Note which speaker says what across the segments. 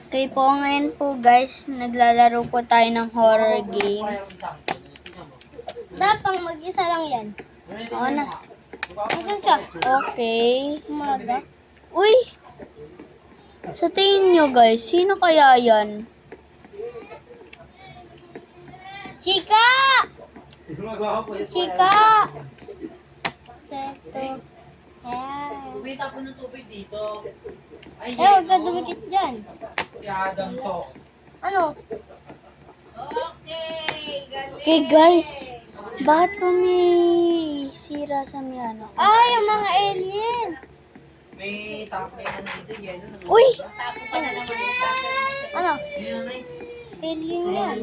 Speaker 1: Okay po, ngayon po guys, naglalaro po tayo ng horror game.
Speaker 2: Dapang mag-isa lang yan.
Speaker 1: Oo na.
Speaker 2: Asan siya?
Speaker 1: Okay.
Speaker 2: Umaga.
Speaker 1: Uy! Sa tingin nyo guys, sino kaya yan?
Speaker 2: Chika! Chika! Seto. Ayan.
Speaker 3: Kumita po ng tubig dito. Ay,
Speaker 2: Huwag ka dumikit dyan.
Speaker 3: si Adam to.
Speaker 2: Ano?
Speaker 1: Okay guys, bakit kami sira sa ano?
Speaker 2: Ay, yung mga alien.
Speaker 3: May ano dito, yelo.
Speaker 1: Uy!
Speaker 2: Ano?
Speaker 3: Yun na
Speaker 2: Alien yan.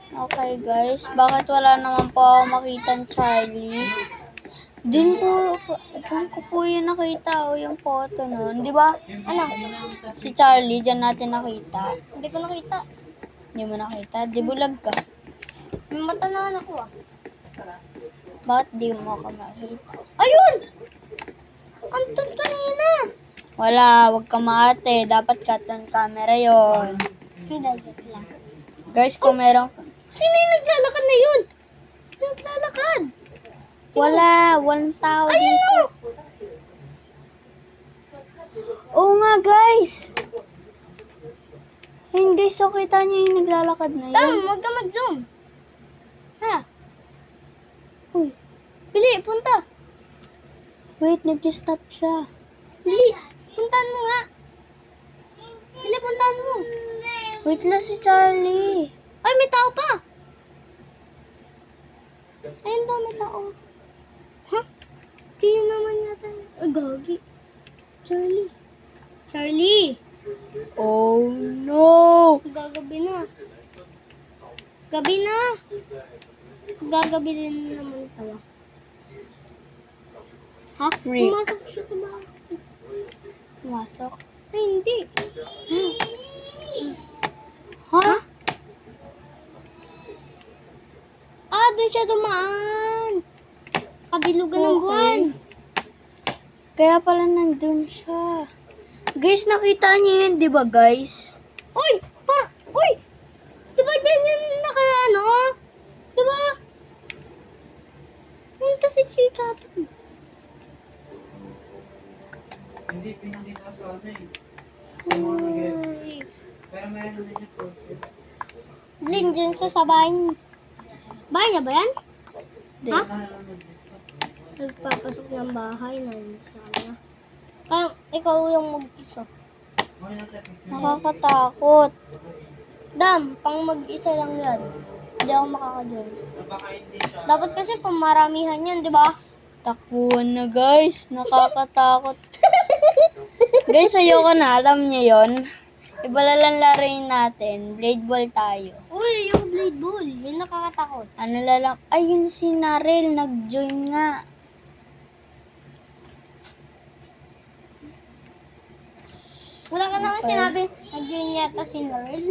Speaker 1: Okay guys, bakit wala naman po ako makitang Charlie? Doon ko po yung nakita o yung photo nun, di ba?
Speaker 2: Ano?
Speaker 1: Si Charlie, dyan natin nakita.
Speaker 2: Hindi ko nakita.
Speaker 1: Hindi mo nakita? Di bulag ka.
Speaker 2: May mata na ako ah.
Speaker 1: Bakit di mo ka makita?
Speaker 2: Ayun! Antun kanina.
Speaker 1: Wala, wag ka maate. Dapat cut on camera yon.
Speaker 2: Hindi, joke lang.
Speaker 1: Guys, kung meron...
Speaker 2: Sino yung naglalakad na yun? Naglalakad.
Speaker 1: Wala, walang tao
Speaker 2: Ayun
Speaker 1: dito.
Speaker 2: o!
Speaker 1: Oo nga guys. Ayun guys, so kita niyo yung naglalakad na
Speaker 2: Tam,
Speaker 1: yun.
Speaker 2: huwag ka mag-zoom. Ha?
Speaker 1: Uy,
Speaker 2: Bili, punta.
Speaker 1: wait, nag-stop siya.
Speaker 2: Bili, puntahan mo nga. Bili, puntahan mo.
Speaker 1: Wait lang si Charlie.
Speaker 2: Ay, may tao pa. Ayun daw, may tao. Ha? Di yun naman yata. Ay, gagi. Charlie. Charlie!
Speaker 1: Oh no!
Speaker 2: Gagabi na. Gabi na. Gagabi din naman pala. Ha?
Speaker 1: Freak.
Speaker 2: Pumasok siya sa bahay.
Speaker 1: Pumasok.
Speaker 2: Ay, hindi.
Speaker 1: Ha?
Speaker 2: Ah, doon siya dumaan. Kabilugan ng buwan.
Speaker 1: Kaya pala nandun siya. Guys, nakita niyo yun, di ba guys?
Speaker 2: Uy! Uy! Di ba dyan yung ano? Di ba? Punta si Chika doon.
Speaker 3: Hindi, pinakita sa ano eh. Sa mga nag-game. Pero meron na siya poster.
Speaker 2: Blin dyan sa bahay. Bahay niya ba yan?
Speaker 1: Di.
Speaker 2: Ha?
Speaker 3: Ano lang nag-discuss.
Speaker 2: Nagpapasok ng bahay na sana. Kaya ikaw yung mag-isa.
Speaker 3: Okay na sa picture.
Speaker 1: Nakakatakot.
Speaker 2: Dam, pang mag-isa lang yan. Hindi ako makaka-join.
Speaker 3: Baka hindi siya.
Speaker 2: Dapat kasi pang maramihan yan, di ba?
Speaker 1: Takbuhan na guys. Nakakatakot. Guys, ayoko na. Alam niyo yon. Ibalalan laruin natin. Blade ball tayo.
Speaker 2: Uy, yung blade ball. Yun nakakatakot.
Speaker 1: Ano lalang? Ay, yun si Narel. Nag-join nga.
Speaker 2: Wala ka naman
Speaker 1: Okay.
Speaker 2: sinabi, nag-join yata si Narel.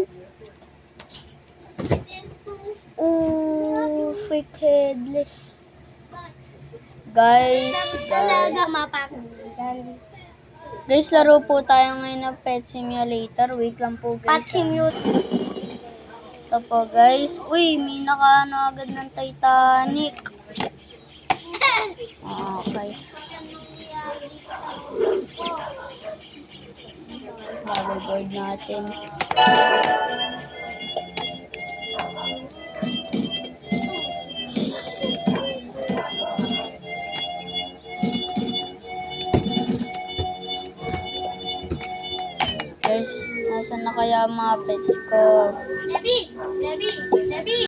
Speaker 1: Ooh, fake headless. Guys.
Speaker 2: Talaga mapakinggan.
Speaker 1: Guys, laro po tayo ngayon ng Pet Simulator. Wait lang po
Speaker 2: Pat
Speaker 1: guys.
Speaker 2: simulator.
Speaker 1: Ito po guys. Uy, may nakaano agad ng Titanic. Okay. Hoverboard natin. Guys, nasan na kaya ang mga pets ko?
Speaker 2: Debbie! Debbie! Debbie!